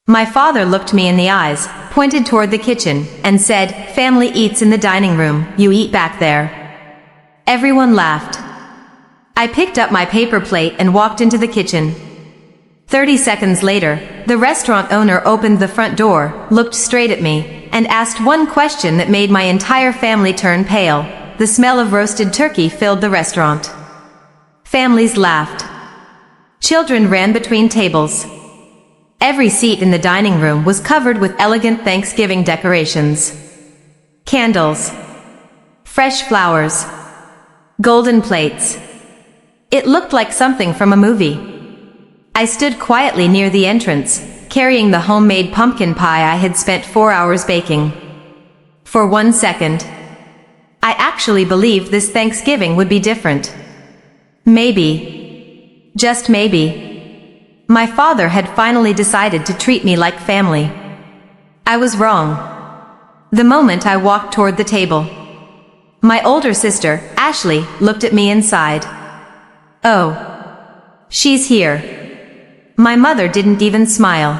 My father looked me in the eyes, pointed toward the kitchen, and said, "Family eats in the dining room, you eat back there." Everyone laughed. I picked up my paper plate and walked into the kitchen. 30 seconds later, the restaurant owner opened the front door, looked straight at me, and asked one question that made my entire family turn pale. The smell of roasted turkey filled the restaurant. Families laughed. Children ran between tables. Every seat in the dining room was covered with elegant Thanksgiving decorations. Candles. Fresh flowers. Golden plates. It looked like something from a movie. I stood quietly near the entrance, carrying the homemade pumpkin pie I had spent 4 hours baking. For 1 second, I actually believed this Thanksgiving would be different. Maybe, just maybe, my father had finally decided to treat me like family. I was wrong. The moment I walked toward the table, my older sister, Ashley, looked at me and sighed. "Oh, she's here." My mother didn't even smile.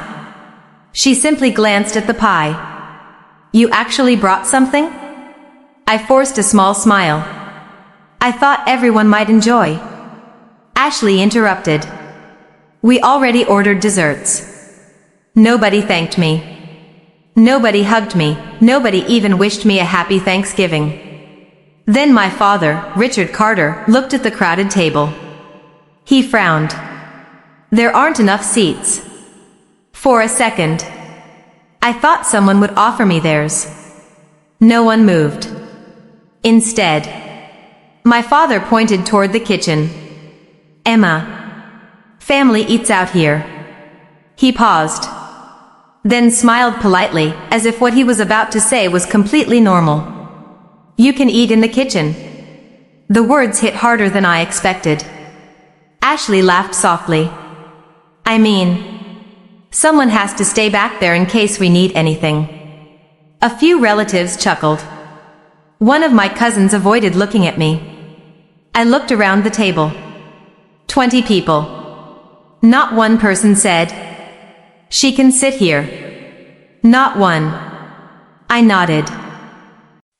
She simply glanced at the pie. "You actually brought something?" I forced a small smile. "I thought everyone might enjoy." Ashley interrupted. "We already ordered desserts." Nobody thanked me. Nobody hugged me. Nobody even wished me a happy Thanksgiving. Then my father, Richard Carter, looked at the crowded table. He frowned. "There aren't enough seats." For a second, I thought someone would offer me theirs. No one moved. Instead, my father pointed toward the kitchen. "Emma, family eats out here." He paused, then smiled politely, as if what he was about to say was completely normal. "You can eat in the kitchen." The words hit harder than I expected. Ashley laughed softly. "I mean, someone has to stay back there in case we need anything." A few relatives chuckled. One of my cousins avoided looking at me. I looked around the table. 20 people. Not one person said, "She can sit here." Not one. I nodded.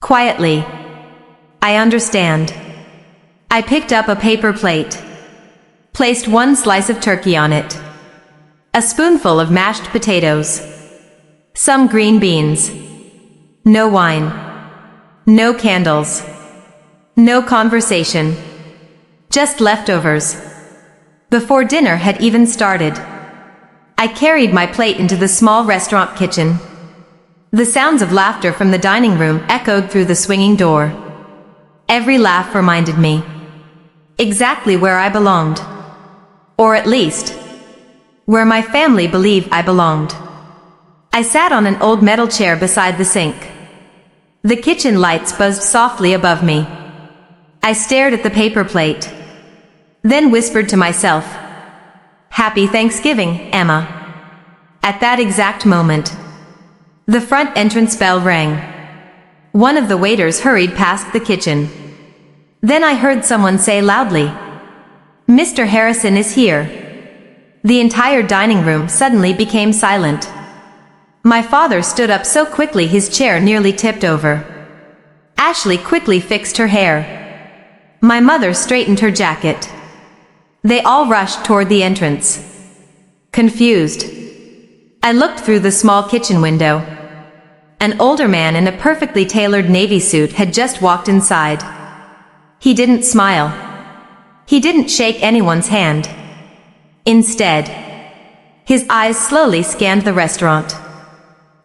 Quietly. "I understand." I picked up a paper plate, placed one slice of turkey on it, a spoonful of mashed potatoes, some green beans. No wine. No candles. No conversation. Just leftovers. Before dinner had even started, I carried my plate into the small restaurant kitchen. The sounds of laughter from the dining room echoed through the swinging door. Every laugh reminded me exactly where I belonged. Or at least, where my family believed I belonged. I sat on an old metal chair beside the sink. The kitchen lights buzzed softly above me. I stared at the paper plate, then whispered to myself, "Happy Thanksgiving, Emma." At that exact moment, the front entrance bell rang. One of the waiters hurried past the kitchen. Then I heard someone say loudly, "Mr. Harrison is here." The entire dining room suddenly became silent. My father stood up so quickly his chair nearly tipped over. Ashley quickly fixed her hair. My mother straightened her jacket. They all rushed toward the entrance. Confused, I looked through the small kitchen window. An older man in a perfectly tailored navy suit had just walked inside. He didn't smile. He didn't shake anyone's hand. Instead, his eyes slowly scanned the restaurant,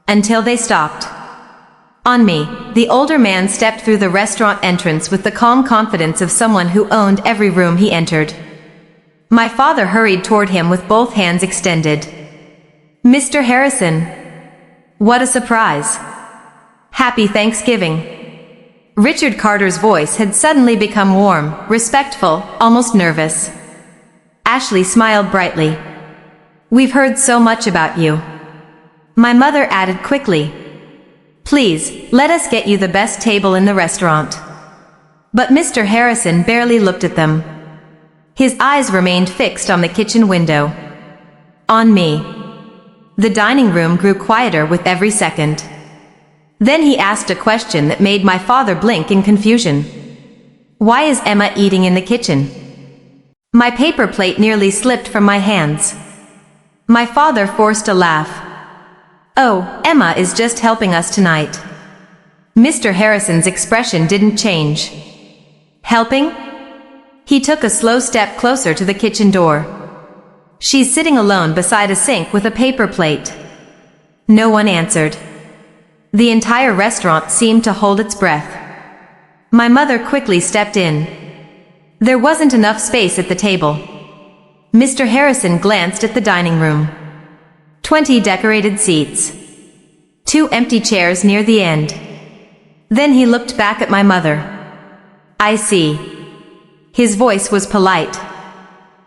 until they stopped on me. The older man stepped through the restaurant entrance with the calm confidence of someone who owned every room he entered. My father hurried toward him with both hands extended. "Mr. Harrison, what a surprise. Happy Thanksgiving." Richard Carter's voice had suddenly become warm, respectful, almost nervous. Ashley smiled brightly. "We've heard so much about you." My mother added quickly, "Please, let us get you the best table in the restaurant." But Mr. Harrison barely looked at them. His eyes remained fixed on the kitchen window. On me. The dining room grew quieter with every second. Then he asked a question that made my father blink in confusion. Why is Emma eating in the kitchen? My paper plate nearly slipped from my hands. My father forced a laugh. Oh, Emma is just helping us tonight. Mr. Harrison's expression didn't change. Helping? He took a slow step closer to the kitchen door. She's sitting alone beside a sink with a paper plate. No one answered. The entire restaurant seemed to hold its breath. My mother quickly stepped in. There wasn't enough space at the table. Mr. Harrison glanced at the dining room. 20 decorated seats. 2 empty chairs near the end. Then he looked back at my mother. I see. His voice was polite.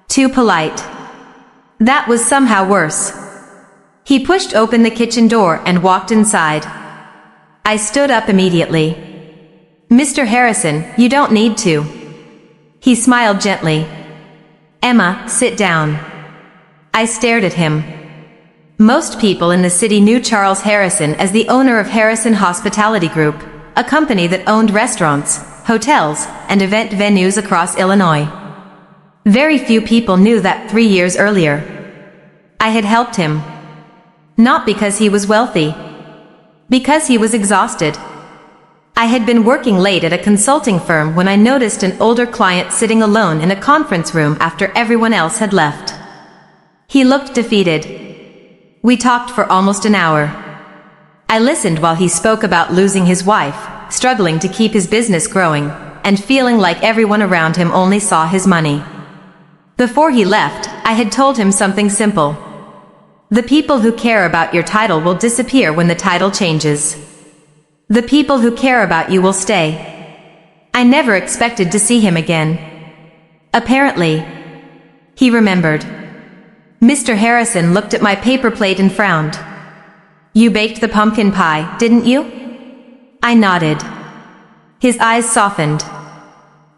Too polite. That was somehow worse. He pushed open the kitchen door and walked inside. I stood up immediately. Mr. Harrison, you don't need to. He smiled gently. Emma, sit down. I stared at him. Most people in the city knew Charles Harrison as the owner of Harrison Hospitality Group, a company that owned restaurants, hotels, and event venues across Illinois. Very few people knew that 3 years earlier, I had helped him. Not because he was wealthy. Because he was exhausted. I had been working late at a consulting firm when I noticed an older client sitting alone in a conference room after everyone else had left. He looked defeated. We talked for almost an hour. I listened while he spoke about losing his wife, struggling to keep his business growing, and feeling like everyone around him only saw his money. Before he left, I had told him something simple. The people who care about your title will disappear when the title changes. The people who care about you will stay. I never expected to see him again. Apparently, he remembered. Mr. Harrison looked at my paper plate and frowned. You baked the pumpkin pie, didn't you? I nodded. His eyes softened.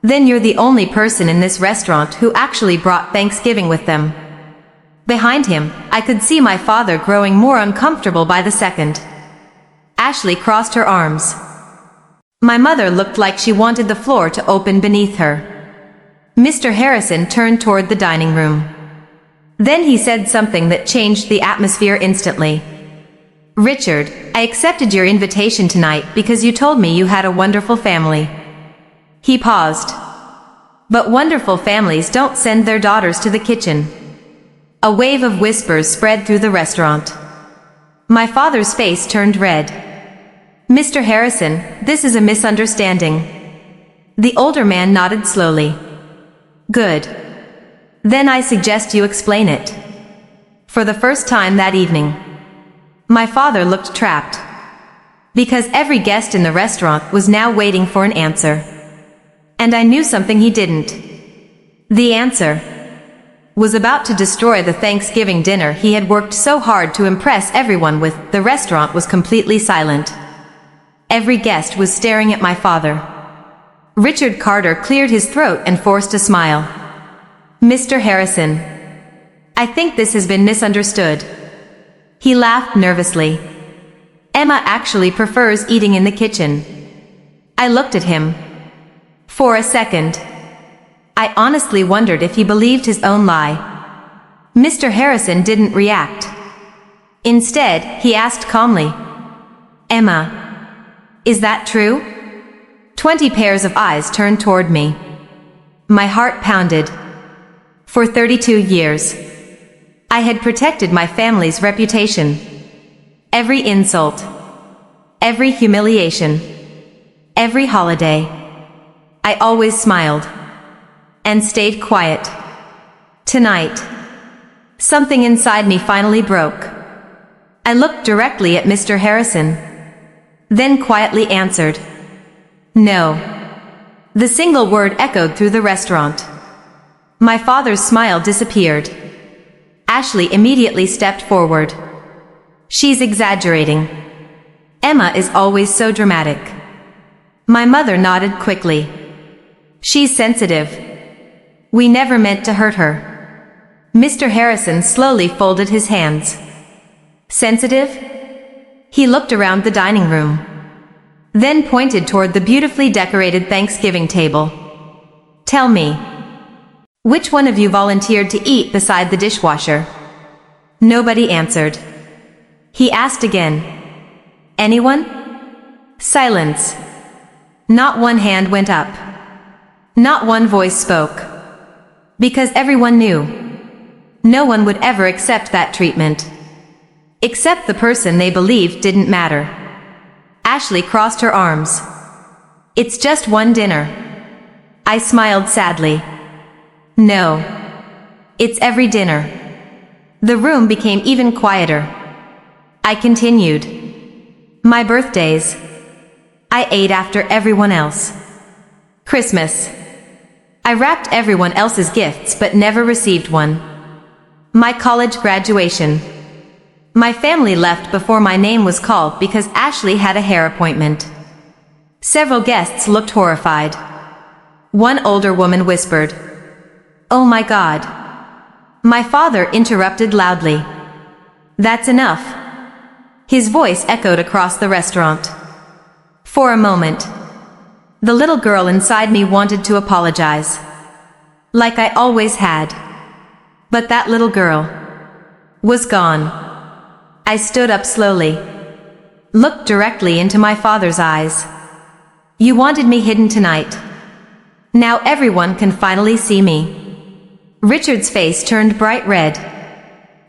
Then you're the only person in this restaurant who actually brought Thanksgiving with them. Behind him, I could see my father growing more uncomfortable by the second. Ashley crossed her arms. My mother looked like she wanted the floor to open beneath her. Mr. Harrison turned toward the dining room. Then he said something that changed the atmosphere instantly. Richard, I accepted your invitation tonight because you told me you had a wonderful family. He paused. But wonderful families don't send their daughters to the kitchen. A wave of whispers spread through the restaurant. My father's face turned red. Mr. Harrison, this is a misunderstanding. The older man nodded slowly. Good. Then I suggest you explain it. For the first time that evening, my father looked trapped. Because every guest in the restaurant was now waiting for an answer. And I knew something he didn't. The answer was about to destroy the Thanksgiving dinner he had worked so hard to impress everyone with. The restaurant was completely silent. Every guest was staring at my father. Richard Carter cleared his throat and forced a smile. Mr. Harrison, I think this has been misunderstood. He laughed nervously. Emma actually prefers eating in the kitchen. I looked at him. For a second, I honestly wondered if he believed his own lie. Mr. Harrison didn't react. Instead, he asked calmly, Emma, is that true? 20 pairs of eyes turned toward me. My heart pounded. For 32 years, I had protected my family's reputation. Every insult, every humiliation, every holiday, I always smiled and stayed quiet. Tonight, something inside me finally broke. I looked directly at Mr. Harrison, then quietly answered, No. The single word echoed through the restaurant. My father's smile disappeared. Ashley immediately stepped forward. She's exaggerating. Emma is always so dramatic. My mother nodded quickly. She's sensitive. We never meant to hurt her. Mr. Harrison slowly folded his hands. Sensitive? He looked around the dining room, then pointed toward the beautifully decorated Thanksgiving table. Tell me, which one of you volunteered to eat beside the dishwasher? Nobody answered. He asked again. Anyone? Silence. Not one hand went up. Not one voice spoke. Because everyone knew. No one would ever accept that treatment. Except the person they believed didn't matter. Ashley crossed her arms. It's just one dinner. I smiled sadly. No. It's every dinner. The room became even quieter. I continued. My birthdays. I ate after everyone else. Christmas. I wrapped everyone else's gifts but never received one. My college graduation. My family left before my name was called because Ashley had a hair appointment. Several guests looked horrified. One older woman whispered, "Oh my God." My father interrupted loudly. "That's enough." His voice echoed across the restaurant. For a moment, the little girl inside me wanted to apologize. Like I always had. But that little girl was gone. I stood up slowly, looked directly into my father's eyes. You wanted me hidden tonight. Now everyone can finally see me. Richard's face turned bright red.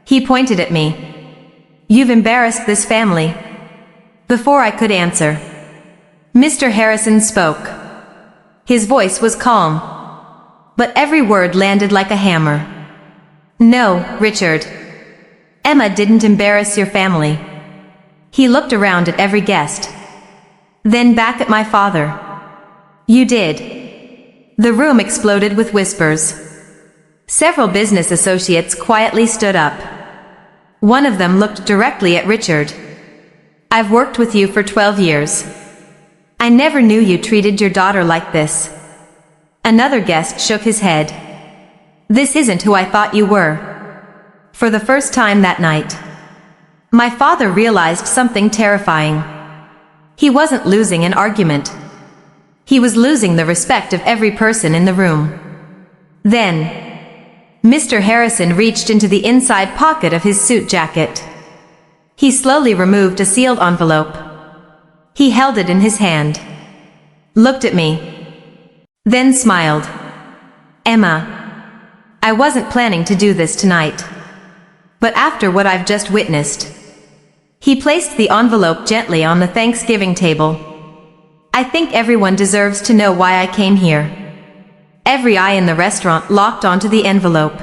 He pointed at me. You've embarrassed this family. Before I could answer, Mr. Harrison spoke. His voice was calm, but every word landed like a hammer. No, Richard. Emma didn't embarrass your family. He looked around at every guest, then back at my father. You did. The room exploded with whispers. Several business associates quietly stood up. One of them looked directly at Richard. I've worked with you for 12 years. I never knew you treated your daughter like this. Another guest shook his head. This isn't who I thought you were. For the first time that night, my father realized something terrifying. He wasn't losing an argument. He was losing the respect of every person in the room. Then, Mr. Harrison reached into the inside pocket of his suit jacket. He slowly removed a sealed envelope. He held it in his hand, looked at me, then smiled. Emma, I wasn't planning to do this tonight. But after what I've just witnessed. He placed the envelope gently on the Thanksgiving table. I think everyone deserves to know why I came here. Every eye in the restaurant locked onto the envelope.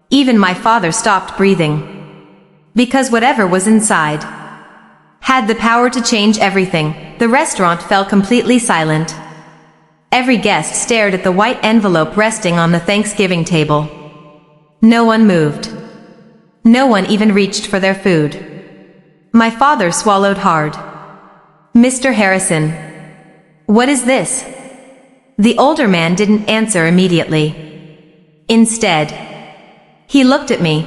Even my father stopped breathing. Because whatever was inside had the power to change everything. The restaurant fell completely silent. Every guest stared at the white envelope resting on the Thanksgiving table. No one moved. No one even reached for their food. My father swallowed hard. Mr. Harrison, what is this? The older man didn't answer immediately. Instead, he looked at me,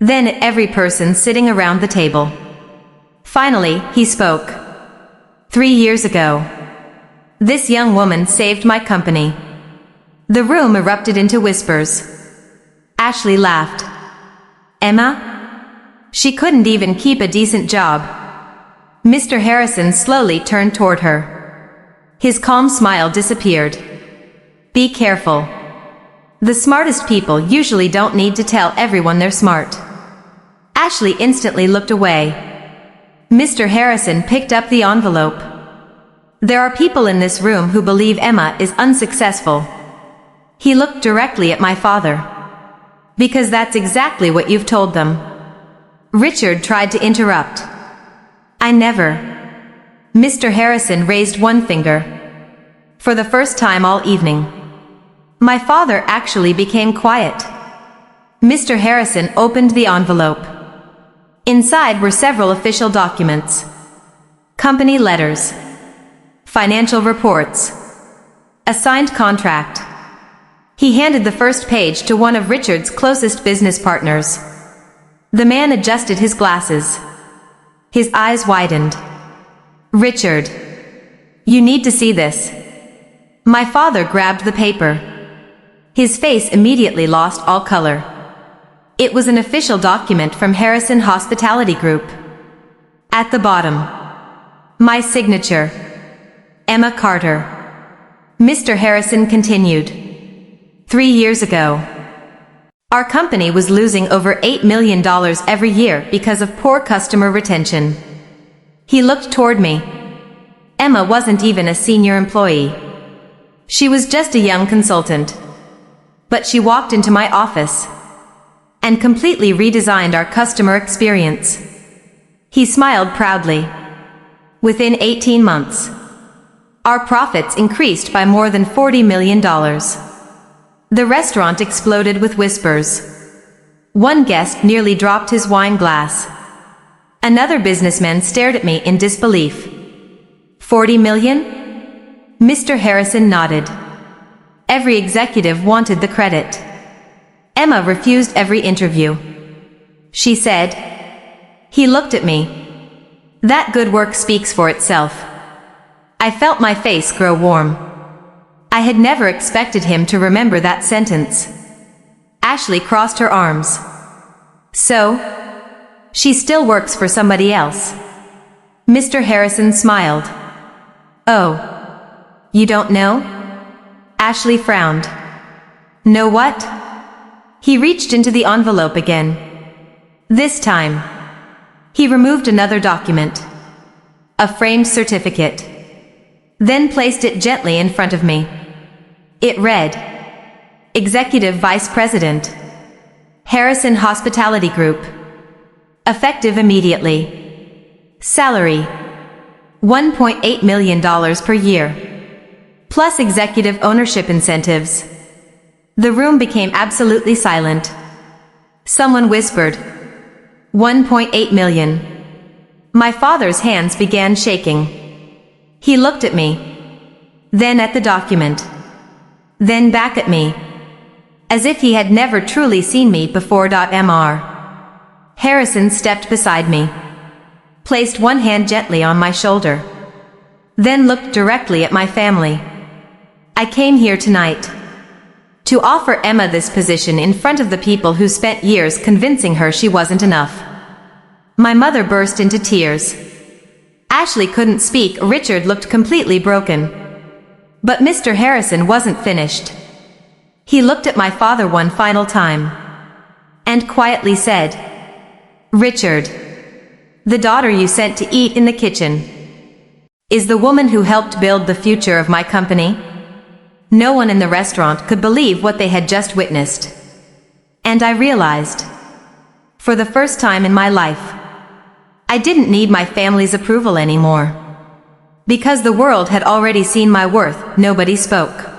then at every person sitting around the table. Finally, he spoke. 3 years ago, this young woman saved my company. The room erupted into whispers. Ashley laughed. Emma? She couldn't even keep a decent job. Mr. Harrison slowly turned toward her. His calm smile disappeared. Be careful. The smartest people usually don't need to tell everyone they're smart. Ashley instantly looked away. Mr. Harrison picked up the envelope. There are people in this room who believe Emma is unsuccessful. He looked directly at my father. Because that's exactly what you've told them. Richard tried to interrupt. I never. Mr. Harrison raised one finger. For the first time all evening, my father actually became quiet. Mr. Harrison opened the envelope. Inside were several official documents. Company letters. Financial reports. A signed contract. He handed the first page to one of Richard's closest business partners. The man adjusted his glasses. His eyes widened. Richard, you need to see this. My father grabbed the paper. His face immediately lost all color. It was an official document from Harrison Hospitality Group. At the bottom, my signature, Emma Carter. Mr. Harrison continued. 3 years ago, our company was losing over $8 million every year because of poor customer retention. He looked toward me. Emma wasn't even a senior employee. She was just a young consultant. But she walked into my office and completely redesigned our customer experience. He smiled proudly. Within 18 months, our profits increased by more than $40 million. The restaurant exploded with whispers. One guest nearly dropped his wine glass. Another businessman stared at me in disbelief. 40 million? Mr. Harrison nodded. Every executive wanted the credit. Emma refused every interview. She said. He looked at me. That good work speaks for itself. I felt my face grow warm. I had never expected him to remember that sentence. Ashley crossed her arms. So? She still works for somebody else. Mr. Harrison smiled. Oh. You don't know? Ashley frowned. Know what? He reached into the envelope again. This time, he removed another document. A framed certificate. Then placed it gently in front of me. It read, Executive Vice President, Harrison Hospitality Group. Effective immediately. Salary, $1.8 million per year. Plus executive ownership incentives. The room became absolutely silent. Someone whispered, 1.8 million. My father's hands began shaking. He looked at me, then at the document, then back at me, as if he had never truly seen me before. Mr. Harrison stepped beside me, placed one hand gently on my shoulder, then looked directly at my family. I came here tonight to offer Emma this position in front of the people who spent years convincing her she wasn't enough. My mother burst into tears. Ashley couldn't speak. Richard looked completely broken. But Mr. Harrison wasn't finished. He looked at my father one final time and quietly said, Richard, the daughter you sent to eat in the kitchen is the woman who helped build the future of my company. No one in the restaurant could believe what they had just witnessed. And I realized, for the first time in my life, I didn't need my family's approval anymore. Because the world had already seen my worth, nobody spoke.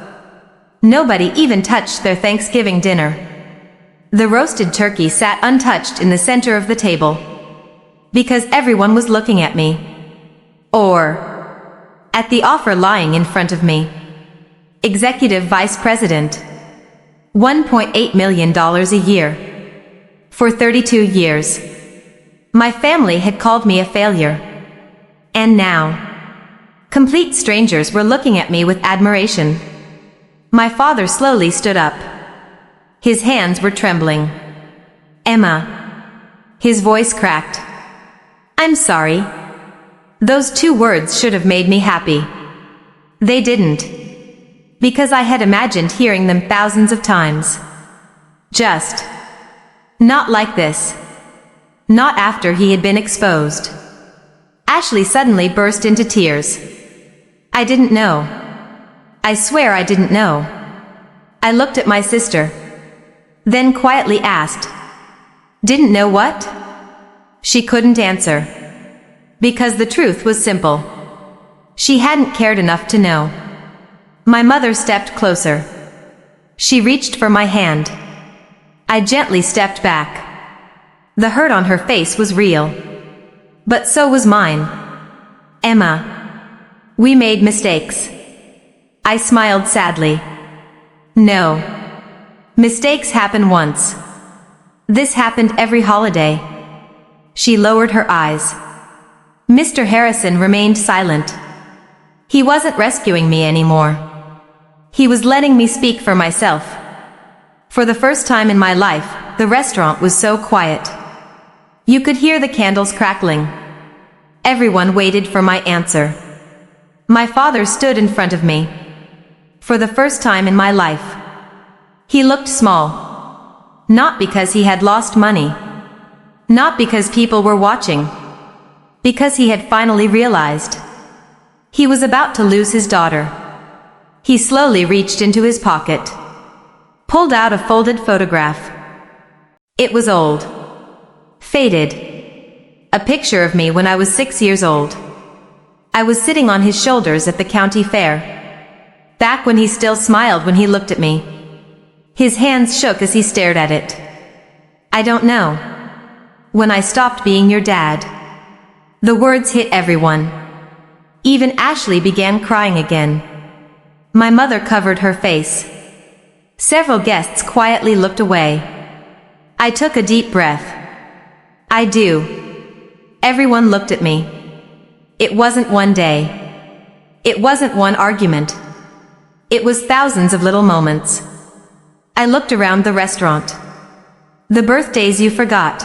Nobody even touched their Thanksgiving dinner. The roasted turkey sat untouched in the center of the table. Because everyone was looking at me. Or at the offer lying in front of me. Executive Vice President. $1.8 million a year. For 32 years. My family had called me a failure. And now, complete strangers were looking at me with admiration. My father slowly stood up. His hands were trembling. Emma. His voice cracked. I'm sorry. Those 2 words should have made me happy. They didn't. Because I had imagined hearing them thousands of times. Just not like this. Not after he had been exposed. Ashley suddenly burst into tears. I didn't know. I swear I didn't know. I looked at my sister. Then quietly asked, Didn't know what? She couldn't answer. Because the truth was simple. She hadn't cared enough to know. My mother stepped closer. She reached for my hand. I gently stepped back. The hurt on her face was real. But so was mine. Emma. We made mistakes. I smiled sadly. No. Mistakes happen once. This happened every holiday. She lowered her eyes. Mr. Harrison remained silent. He wasn't rescuing me anymore. He was letting me speak for myself. For the first time in my life, the restaurant was so quiet. You could hear the candles crackling. Everyone waited for my answer. My father stood in front of me. For the first time in my life. He looked small. Not because he had lost money. Not because people were watching. Because he had finally realized. He was about to lose his daughter. He slowly reached into his pocket. Pulled out a folded photograph. It was old. Faded. A picture of me when I was 6 years old. I was sitting on his shoulders at the county fair. Back when he still smiled when he looked at me. His hands shook as he stared at it. I don't know. When I stopped being your dad. The words hit everyone. Even Ashley began crying again. My mother covered her face. Several guests quietly looked away. I took a deep breath. I do. Everyone looked at me. It wasn't one day. It wasn't one argument. It was thousands of little moments. I looked around the restaurant. The birthdays you forgot.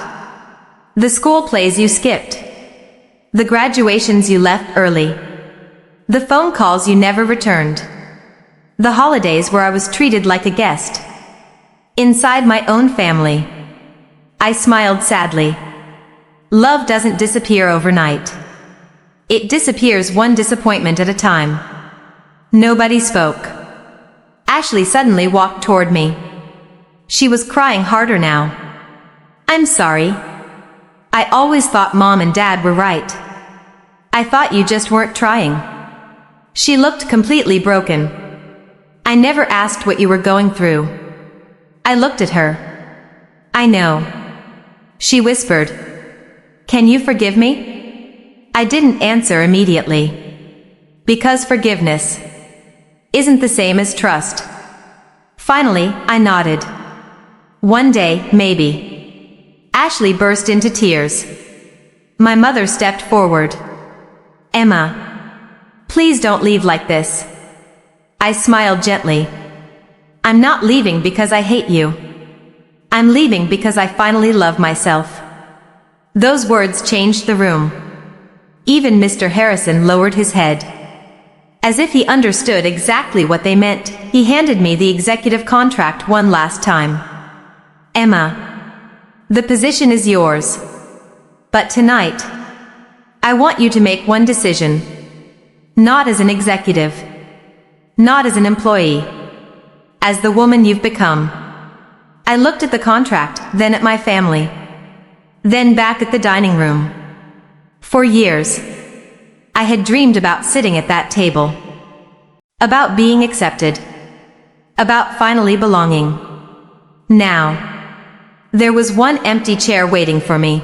The school plays you skipped. The graduations you left early. The phone calls you never returned. The holidays where I was treated like a guest. Inside my own family. I smiled sadly. Love doesn't disappear overnight. It disappears one disappointment at a time. Nobody spoke. Ashley suddenly walked toward me. She was crying harder now. I'm sorry. I always thought Mom and Dad were right. I thought you just weren't trying. She looked completely broken. I never asked what you were going through. I looked at her. I know. She whispered. Can you forgive me? I didn't answer immediately. Because forgiveness isn't the same as trust. Finally, I nodded. One day, maybe. Ashley burst into tears. My mother stepped forward. Emma, please don't leave like this. I smiled gently. I'm not leaving because I hate you. I'm leaving because I finally love myself. Those words changed the room. Even Mr. Harrison lowered his head. As if he understood exactly what they meant, he handed me the executive contract one last time. Emma, the position is yours. But tonight, I want you to make one decision. Not as an executive. Not as an employee. As the woman you've become. I looked at the contract, then at my family. Then back at the dining room. For years, I had dreamed about sitting at that table. About being accepted. About finally belonging. Now, there was one empty chair waiting for me.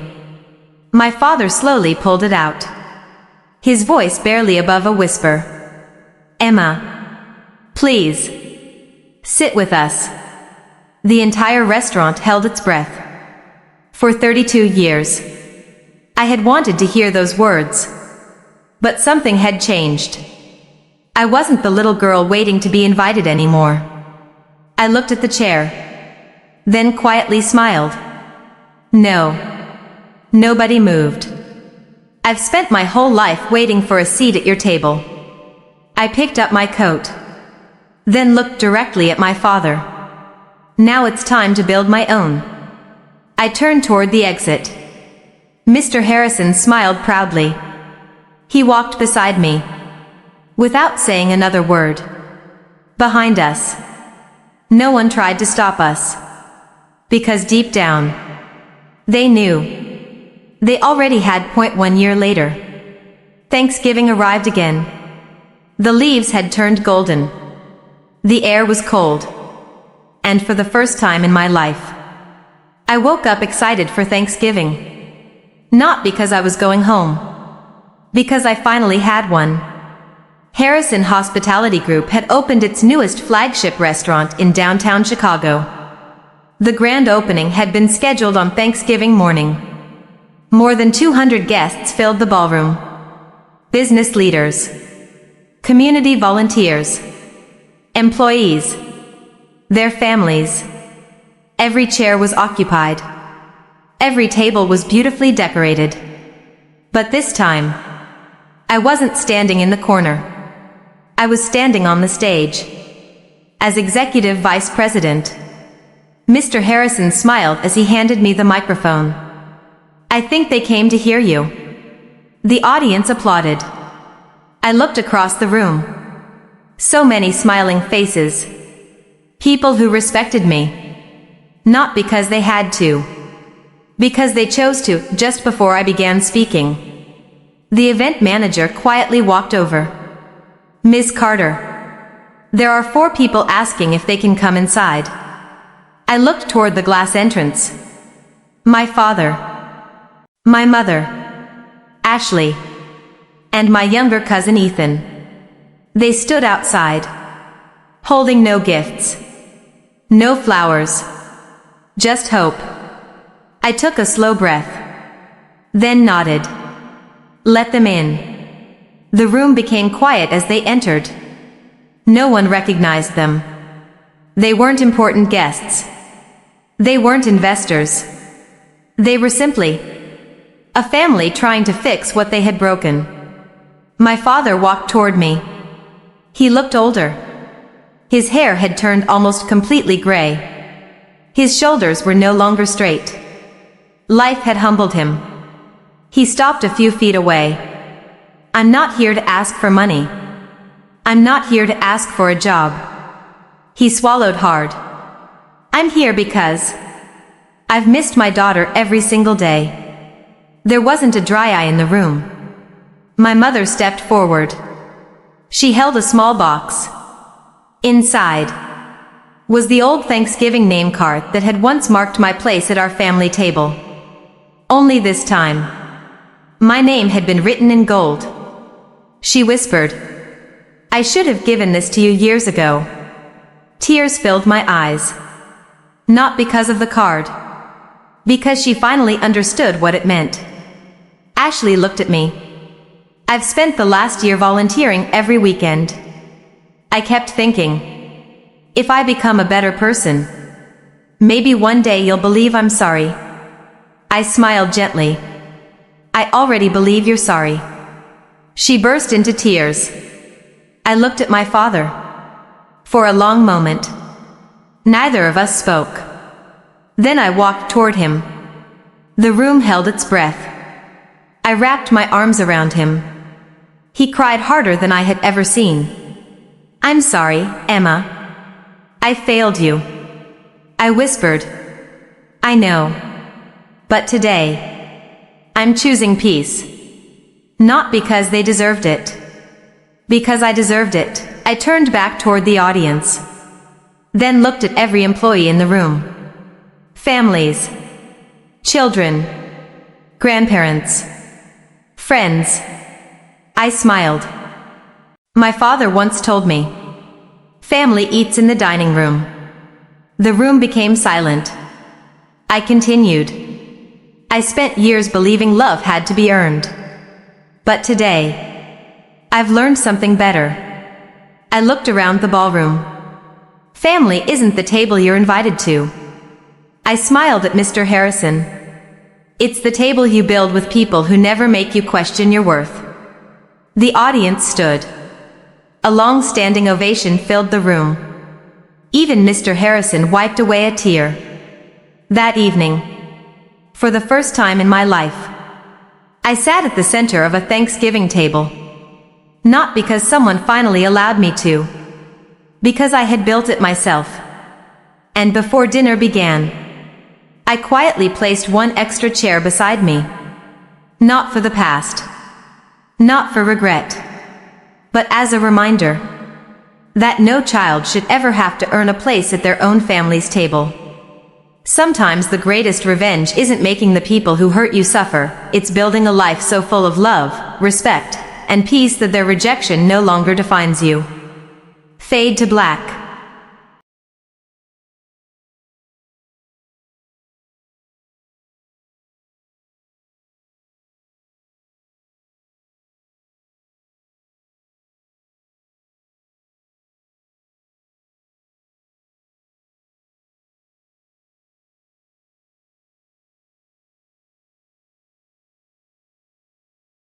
My father slowly pulled it out. His voice barely above a whisper. Emma, please, sit with us. The entire restaurant held its breath. For 32 years, I had wanted to hear those words. But something had changed. I wasn't the little girl waiting to be invited anymore. I looked at the chair. Then quietly smiled. No. Nobody moved. I've spent my whole life waiting for a seat at your table. I picked up my coat. Then looked directly at my father. Now it's time to build my own. I turned toward the exit. Mr. Harrison smiled proudly. He walked beside me. Without saying another word. Behind us. No one tried to stop us. Because deep down, they knew. They already had point 1 year later. Thanksgiving arrived again. The leaves had turned golden. The air was cold. And for the first time in my life, I woke up excited for Thanksgiving. Not because I was going home. Because I finally had one. Harrison Hospitality Group had opened its newest flagship restaurant in downtown Chicago. The grand opening had been scheduled on Thanksgiving morning. More than 200 guests filled the ballroom. Business leaders, community volunteers, employees, their families. Every chair was occupied. Every table was beautifully decorated. But this time, I wasn't standing in the corner. I was standing on the stage. As Executive Vice President, Mr. Harrison smiled as he handed me the microphone. "I think they came to hear you." The audience applauded. I looked across the room. So many smiling faces. People who respected me. Not because they had to. Because they chose to, just before I began speaking. The event manager quietly walked over. "Ms. Carter, there are 4 people asking if they can come inside." I looked toward the glass entrance. My father, my mother, Ashley, and my younger cousin Ethan. They stood outside, holding no gifts, no flowers, just hope. I took a slow breath, then nodded. Let them in. The room became quiet as they entered. No one recognized them. They weren't important guests. They weren't investors. They were simply a family trying to fix what they had broken. My father walked toward me. He looked older. His hair had turned almost completely gray. His shoulders were no longer straight. Life had humbled him. He stopped a few feet away. "I'm not here to ask for money. I'm not here to ask for a job." He swallowed hard. "I'm here because I've missed my daughter every single day." There wasn't a dry eye in the room. My mother stepped forward. She held a small box. Inside was the old Thanksgiving name card that had once marked my place at our family table. Only this time, my name had been written in gold. She whispered, "I should have given this to you years ago." Tears filled my eyes. Not because of the card. Because she finally understood what it meant. Ashley looked at me. "I've spent the last year volunteering every weekend." I kept thinking, if I become a better person, maybe one day you'll believe I'm sorry. I smiled gently. "I already believe you're sorry." She burst into tears. I looked at my father. For a long moment, neither of us spoke. Then I walked toward him. The room held its breath. I wrapped my arms around him. He cried harder than I had ever seen. "I'm sorry, Emma. I failed you." I whispered. "I know. But today, I'm choosing peace. Not because they deserved it. Because I deserved it." I turned back toward the audience. Then looked at every employee in the room. Families. Children. Grandparents. Friends. I smiled. My father once told me, "Family eats in the dining room." The room became silent. I continued. I spent years believing love had to be earned. But today, I've learned something better. I looked around the ballroom. Family isn't the table you're invited to. I smiled at Mr. Harrison. It's the table you build with people who never make you question your worth. The audience stood. A long-standing ovation filled the room. Even Mr. Harrison wiped away a tear. That evening, for the first time in my life, I sat at the center of a Thanksgiving table. Not because someone finally allowed me to. Because I had built it myself. And before dinner began, I quietly placed one extra chair beside me. Not for the past. Not for regret. But as a reminder that no child should ever have to earn a place at their own family's table. Sometimes the greatest revenge isn't making the people who hurt you suffer, it's building a life so full of love, respect, and peace that their rejection no longer defines you. Fade to black.